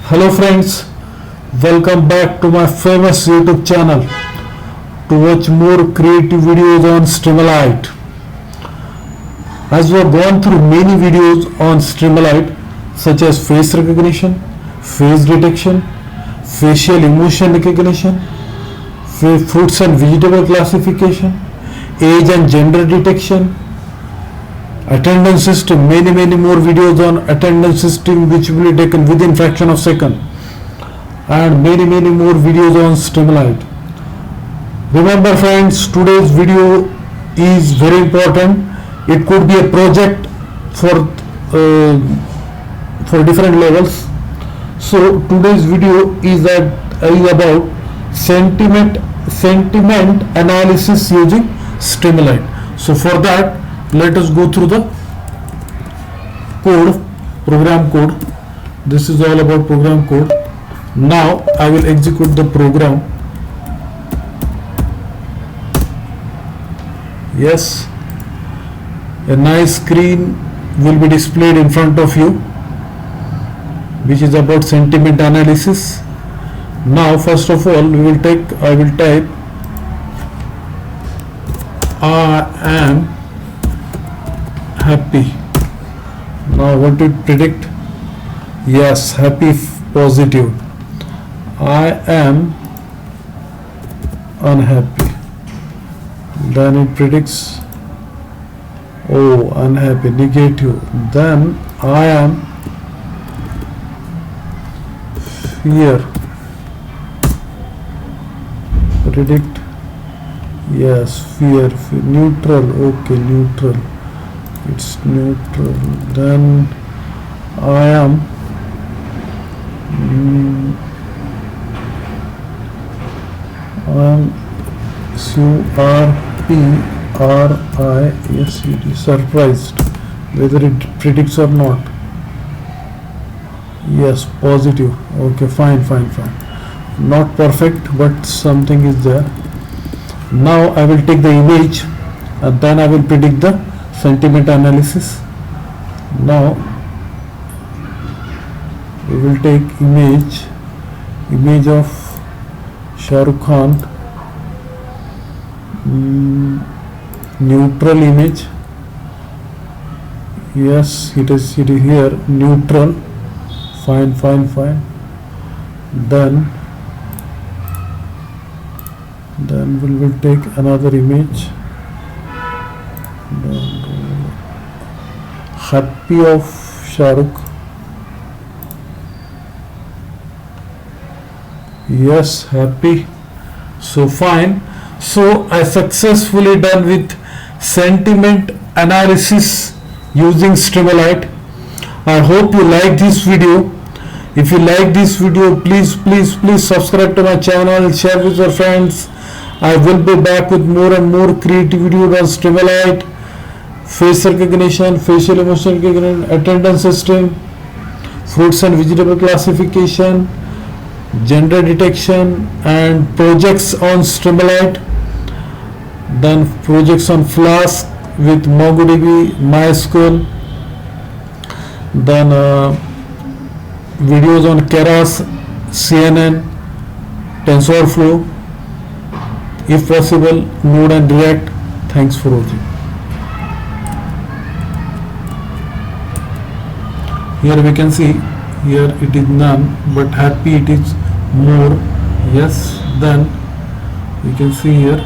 Hello friends, welcome back to my famous YouTube channel to watch more creative videos on Streamlit. As we have gone through many videos on Streamlit such as face recognition, face detection, facial emotion recognition, fruits and vegetable classification, age and gender detection, attendance system, many more videos on attendance system which will be taken within fraction of second, and many more videos on Streamlit. Remember friends, today's video is very important. It could be a project for different levels. So today's video is about sentiment analysis using Streamlit. So for that, let us go through the program code. This is all about program code. Now I will execute the program. Yes, a nice screen will be displayed in front of you, which is about sentiment analysis. Now first of all, I will type I am happy. Now what did it predict? Yes, happy, positive. I am unhappy. Then it predicts, oh, unhappy, negative. Then I am fear. Predict, yes, fear. Neutral, okay, neutral. It's neutral. Then I am surprised, surprised, whether it predicts or not. Yes, positive. Okay, fine. Not perfect, but something is there. Now I will take the image and then I will predict the sentiment analysis. Now we will take image of Shah Rukh Khan, neutral image. Yes, it is here, neutral. Fine. Then we will take another image. Happy of Shah Rukh. Yes, happy. So fine. So I successfully done with sentiment analysis using Streamlit. I hope you like this video. If you like this video, please subscribe to my channel, share with your friends. I will be back with more and more creative videos on Streamlit, face recognition, facial emotion recognition, attendance system, fruits and vegetable classification, gender detection, and projects on Streamlit. Then projects on Flask with MongoDB, MySQL. Then videos on Keras, CNN, TensorFlow, if possible Node and React. Thanks for watching. Here we can see, here it is none, but happy it is more. Yes, then you can see here